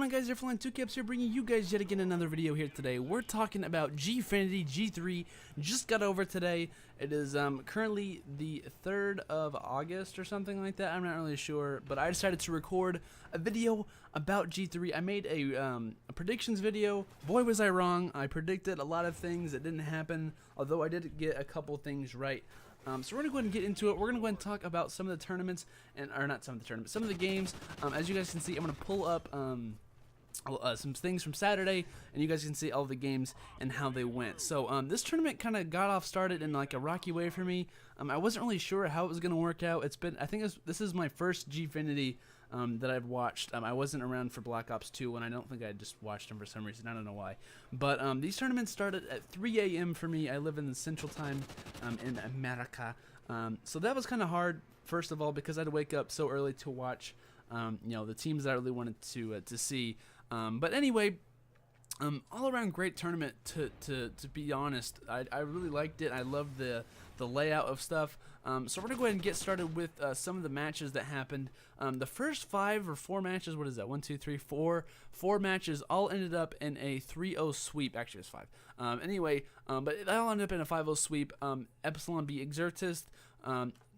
on, guys? Everyone, 2Caps here, bringing you guys yet again another video here today. We're talking about Gfinity G3. Just got over today. It is currently the 3rd of August or something like that. I'm not really sure, but I decided to record a video about G3. I made a predictions video. Boy, was I wrong. I predicted a lot of things that didn't happen, although I did get a couple things right. So we're going to go ahead and get into it. We're going to go ahead and talk about some of the tournaments, or not some of the tournaments, some of the games. As you guys can see, I'm going to pull up some things from Saturday, and you guys can see all the games and how they went. So this tournament kind of got started in like a rocky way for me. I wasn't really sure how it was going to work out. I think this is my first Gfinity that I've watched. I wasn't around for Black Ops 2, and I don't think I just watched them for some reason. I don't know why. But these tournaments started at 3 a.m. for me. I live in the Central Time in America. So that was kind of hard, first of all, because I had to wake up so early to watch the teams that I really wanted to see. But anyway, all around great tournament, to be honest. I really liked it. I loved the layout of stuff. So we're going to go ahead and get started with some of the matches that happened. The first 5 or 4 matches, what is that? 1, 2, 3, 4. 4 matches all ended up in a 3-0 sweep. Actually, it's 5. Anyway, but it all ended up in a 5-0 sweep. Epsilon beat Exertus.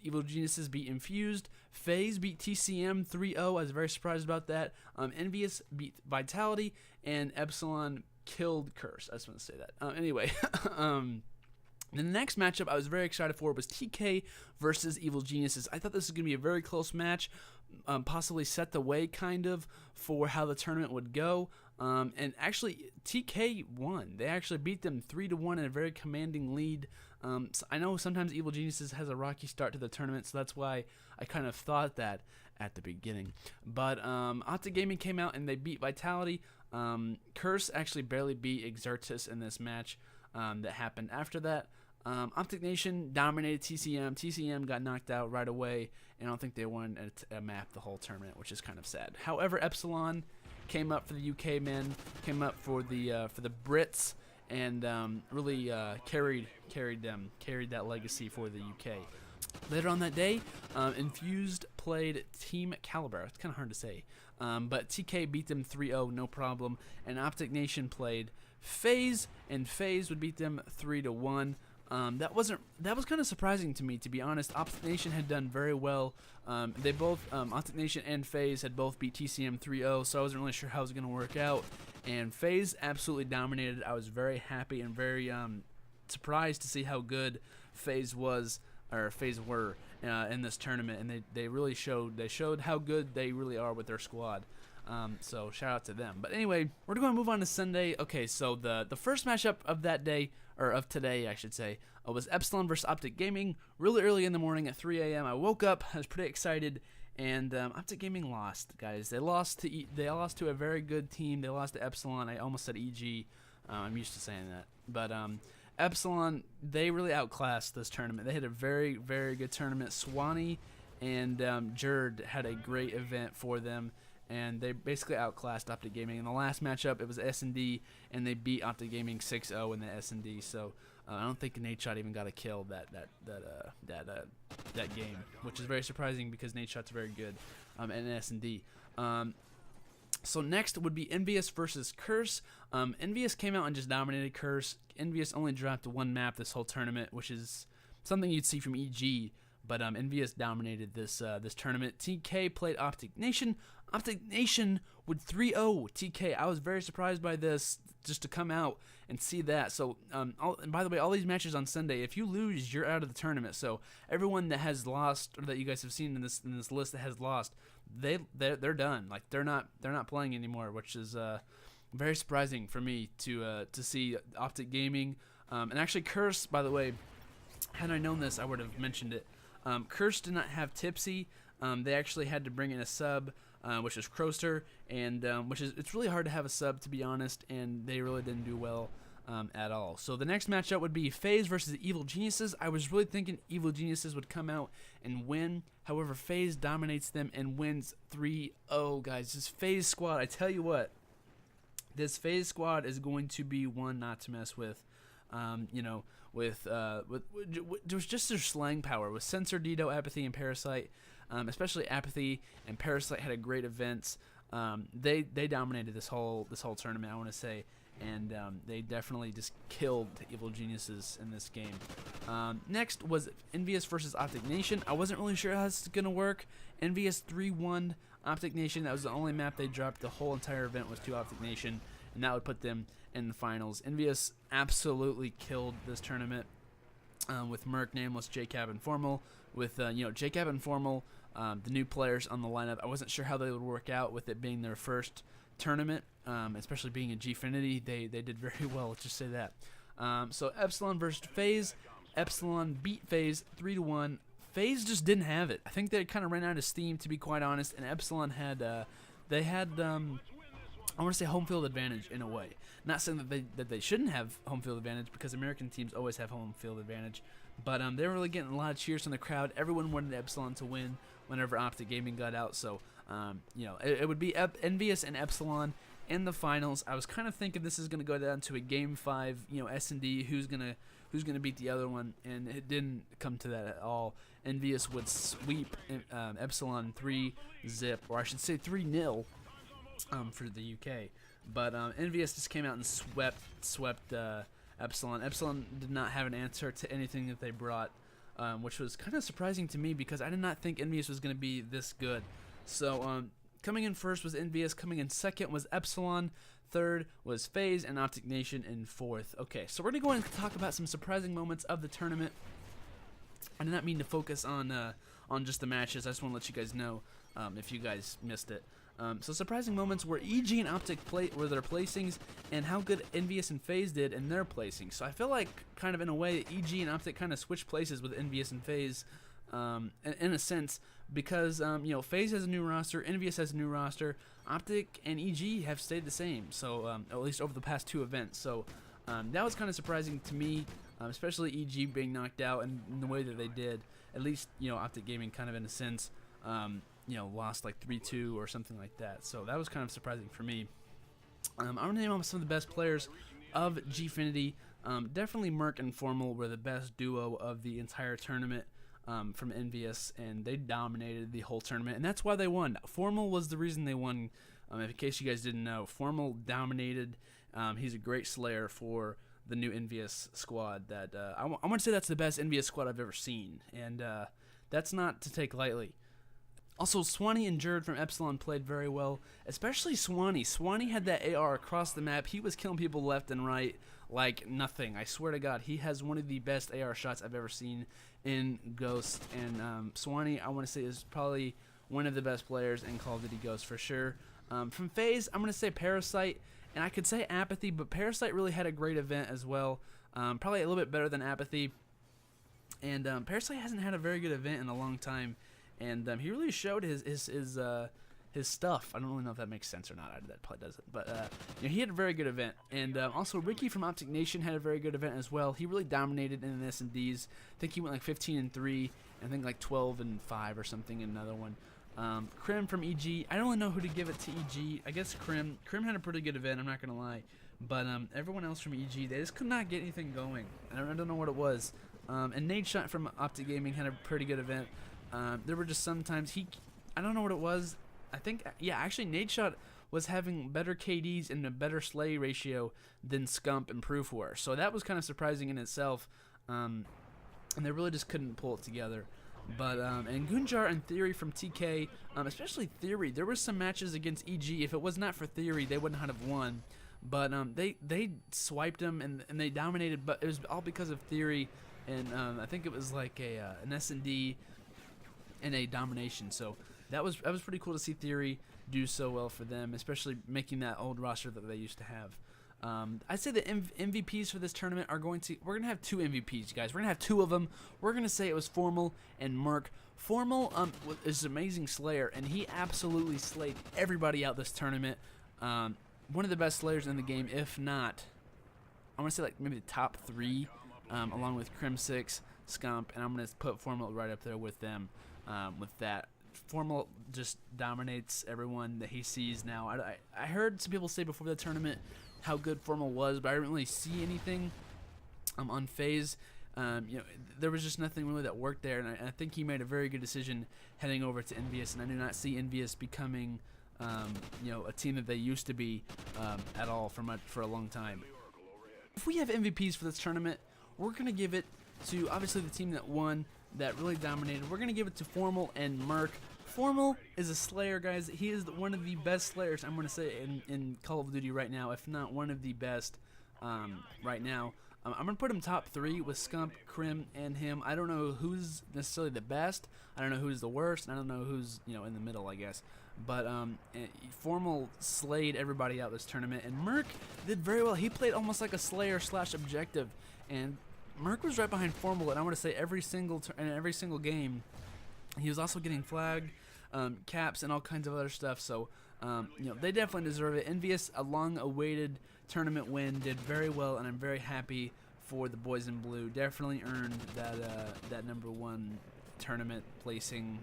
Evil Geniuses beat Infused. FaZe beat TCM 3-0. I was very surprised about that. Envious beat Vitality. And Epsilon killed Curse. I just want to say that. Anyway, the next matchup I was very excited for was TK versus Evil Geniuses. I thought this was going to be a very close match, possibly set the way kind of for how the tournament would go. And actually, TK won. They actually beat them 3-1 in a very commanding lead. So I know sometimes Evil Geniuses has a rocky start to the tournament, so that's why I kind of thought that at the beginning. But Optic Gaming came out and they beat Vitality. Curse actually barely beat Exertus in this match that happened after that. Optic Nation dominated TCM. TCM got knocked out right away, and I don't think they won a map the whole tournament, which is kind of sad. However, Epsilon came up for the UK men, came up for the Brits, and really carried that legacy for the UK. Later on that day, Infused played Team Caliber. It's kind of hard to say, but TK beat them 3-0, no problem. And Optic Nation played FaZe, and FaZe would beat them 3-1. That was kind of surprising to me, to be honest. Optic Nation had done very well. They both, Optic Nation and FaZe had both beat TCM 3-0, so I wasn't really sure how it was going to work out. And FaZe absolutely dominated. I was very happy and very surprised to see how good FaZe were in this tournament, and they really showed how good they really are with their squad. So shout out to them. But anyway, we're going to move on to Sunday. Okay, so the first matchup of that day, or of today, I should say, was Epsilon versus Optic Gaming. Really early in the morning at 3 a.m. I woke up. I was pretty excited, and Optic Gaming lost, guys. They lost to a very good team. They lost to Epsilon. I almost said EG. I'm used to saying that, but Epsilon, they really outclassed this tournament. They had a very, very good tournament. Swanee and Jerd had a great event for them, and they basically outclassed Optic Gaming. In the last matchup, it was S&D, and they beat Optic Gaming 6-0 in the S&D. So I don't think Nadeshot even got a kill that game, which is very surprising because Nadeshot's very good in S&D. So next would be Envious versus Curse. Envious came out and just dominated Curse. Envious only dropped 1 map this whole tournament, which is something you'd see from EG. But Envious dominated this tournament. TK played Optic Nation. Optic Nation would 3-0 TK. I was very surprised by this, just to come out and see that. So, and by the way, all these matches on Sunday, if you lose, you're out of the tournament. So everyone that has lost, or that you guys have seen in this list that has lost, they're done. Like they're not playing anymore, which is very surprising for me to see Optic Gaming. And actually, Curse, by the way, had I known this, I would have mentioned it. Curse did not have Tipsy. They actually had to bring in a sub, which is Croster, and it's really hard to have a sub, to be honest, and they really didn't do well at all. So the next matchup would be FaZe versus Evil Geniuses. I was really thinking Evil Geniuses would come out and win. However, FaZe dominates them and wins 3-0, guys. This FaZe squad, I tell you what, this FaZe squad is going to be one not to mess with. With just their slang power with Censor, Dido, Apathy, and Parasite. Especially Apathy and Parasite had a great events. They dominated this whole tournament, I want to say, and they definitely just killed the Evil Geniuses in this game. Next was Envious versus Optic Nation. I wasn't really sure how this is gonna work. Envious 3-1 Optic Nation. That was the only map they dropped. The whole entire event was to Optic Nation, and that would put them in the finals. Envious absolutely killed this tournament with Merc, Nameless, JCab, and Formal. With JCab and Formal, the new players on the lineup, I wasn't sure how they would work out with it being their first tournament, especially being in Gfinity. They did very well. Let's just say that. So Epsilon versus FaZe. Epsilon beat FaZe 3-1. FaZe just didn't have it. I think they kind of ran out of steam, to be quite honest. And Epsilon had I want to say home field advantage in a way. Not saying that they shouldn't have home field advantage, because American teams always have home field advantage. But they were really getting a lot of cheers from the crowd. Everyone wanted Epsilon to win whenever Optic Gaming got out. So it would be Envious and Epsilon in the finals. I was kind of thinking this is going to go down to a Game 5, S&D, who's gonna beat the other one, and it didn't come to that at all. Envious would sweep Epsilon 3-0, or I should say 3-0 for the UK. But Envious just came out and swept Epsilon. Epsilon did not have an answer to anything that they brought, which was kind of surprising to me, because I did not think Envious was going to be this good. So coming in first was Envious, coming in second was Epsilon, third was FaZe, and Optic Nation in fourth. Okay, so we're going to go and talk about some surprising moments of the tournament. I did not mean to focus on just the matches. I just want to let you guys know if you guys missed it. So surprising moments were EG and Optic were their placings, and how good Envious and FaZe did in their placings. So I feel like, kind of in a way, EG and Optic kind of switched places with Envious and FaZe, in a sense, because FaZe has a new roster, Envious has a new roster, Optic and EG have stayed the same. So at least over the past two events. So that was kind of surprising to me, especially EG being knocked out and in the way that they did. At least Optic Gaming kind of in a sense. Lost like 3-2 or something like that. So that was kind of surprising for me. I'm going to name some of the best players of Gfinity. Definitely Merc and Formal were the best duo of the entire tournament from Envious, and they dominated the whole tournament, and that's why they won. Formal was the reason they won. In case you guys didn't know, Formal dominated. He's a great slayer for the new Envious squad. That I want to say that's the best Envious squad I've ever seen, and that's not to take lightly. Also, Swanee and Jerd from Epsilon played very well, especially Swanee. Swanee had that AR across the map. He was killing people left and right like nothing. I swear to God, he has one of the best AR shots I've ever seen in Ghost. And Swanee, I want to say, is probably one of the best players in Call of Duty Ghost for sure. From FaZe, I'm going to say Parasite, and I could say Apathy, but Parasite really had a great event as well. Probably a little bit better than Apathy. And Parasite hasn't had a very good event in a long time. And he really showed his stuff. I don't really know if that makes sense or not. That probably doesn't. But he had a very good event. And also Ricky from Optic Nation had a very good event as well. He really dominated in the S&Ds. I think he went like 15-3. I think like 12-5 or something in another one. Krim from EG. I don't really know who to give it to EG. I guess Krim. Krim had a pretty good event. I'm not gonna lie. But everyone else from EG, they just could not get anything going. I don't know what it was. And Nade Shot from Optic Gaming had a pretty good event. There were just sometimes I don't know what it was. I think, actually Nade Shot was having better KDs and a better slay ratio than Scump and Proof were. So that was kind of surprising in itself. And they really just couldn't pull it together. But, and Gunjar and Theory from TK, especially Theory, there were some matches against EG. If it was not for Theory, they wouldn't have won. But they swiped them and they dominated, but it was all because of Theory. And I think it was like an S&D and a domination. So that was pretty cool to see Theory do so well for them, especially making that old roster that they used to have. I'd say the MVPs for this tournament we're going to have two MVPs, guys. We're going to have two of them. We're going to say it was Formal and Merc. Formal is an amazing slayer, and he absolutely slayed everybody out this tournament. One of the best slayers in the game, if not, I want to say like maybe the top three, along with Crim6, Scump, and I'm going to put Formal right up there with them. With that, Formal just dominates everyone that he sees now. I heard some people say before the tournament how good Formal was, but I didn't really see anything on FaZe. There was just nothing really that worked there, and I think he made a very good decision heading over to Envious, and I do not see Envious becoming you know, a team that they used to be at all for a long time. If we have MVPs for this tournament, we're gonna give it to obviously the team that won, that really dominated. We're gonna give it to Formal and Merc. Formal is a Slayer, guys. He is one of the best Slayers, I'm gonna say, in Call of Duty right now, if not one of the best right now. I'm going to put him top 3 with Scump, Crim, and him. I don't know who's necessarily the best. I don't know who's the worst. And I don't know who's, you know, in the middle, I guess. But Formal slayed everybody out this tournament. And Merc did very well. He played almost like a Slayer / objective. And Merc was right behind Formal. And I want to say every single game, he was also getting flag, caps, and all kinds of other stuff. So, you know, they definitely deserve it. Envious, a long-awaited tournament win, did very well, and I'm very happy for the boys in blue. Definitely earned that #1 tournament placing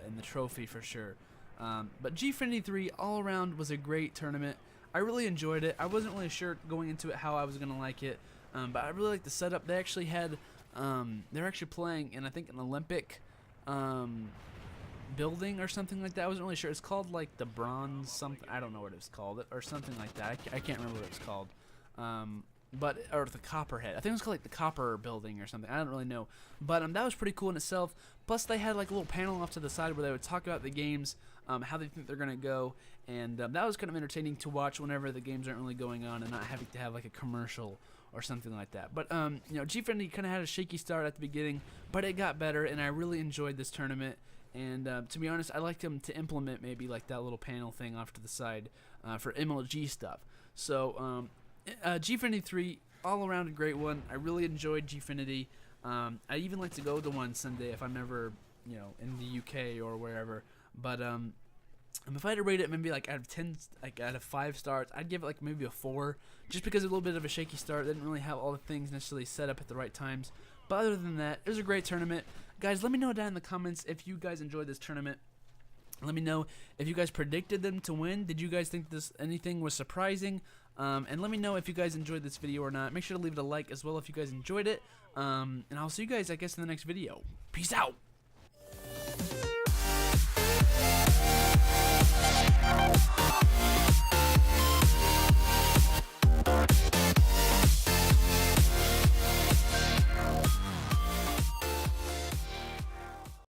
and the trophy for sure. But Gfinity 3 all around was a great tournament. I really enjoyed it. I wasn't really sure going into it how I was gonna like it, but I really liked the setup. They actually had they're actually playing in, I think, an Olympic building or something like that. I wasn't really sure. It's called like the bronze something. I don't know what it's called, or something like that. I can't remember what it's called. Or the Copperhead. I think it was called like the Copper Building or something. I don't really know. But that was pretty cool in itself. Plus they had like a little panel off to the side where they would talk about the games, how they think they're gonna go, and that was kind of entertaining to watch whenever the games aren't really going on and not having to have like a commercial or something like that. But you know, Gfinity kind of had a shaky start at the beginning, but it got better, and I really enjoyed this tournament. And to be honest, I liked them to implement maybe like that little panel thing off to the side for MLG stuff. So Gfinity 3, all around a great one. I really enjoyed Gfinity. I even like to go to one someday if I'm ever, you know, in the UK or wherever. But if I had to rate it maybe like out of 10, like out of 5 stars, I'd give it like maybe a 4, just because of a little bit of a shaky start. They didn't really have all the things necessarily set up at the right times. But other than that, it was a great tournament. Guys, let me know down in the comments if you guys enjoyed this tournament. Let me know if you guys predicted them to win. Did you guys think anything was surprising? And let me know if you guys enjoyed this video or not. Make sure to leave it a like as well if you guys enjoyed it. And I'll see you guys, I guess, in the next video. Peace out!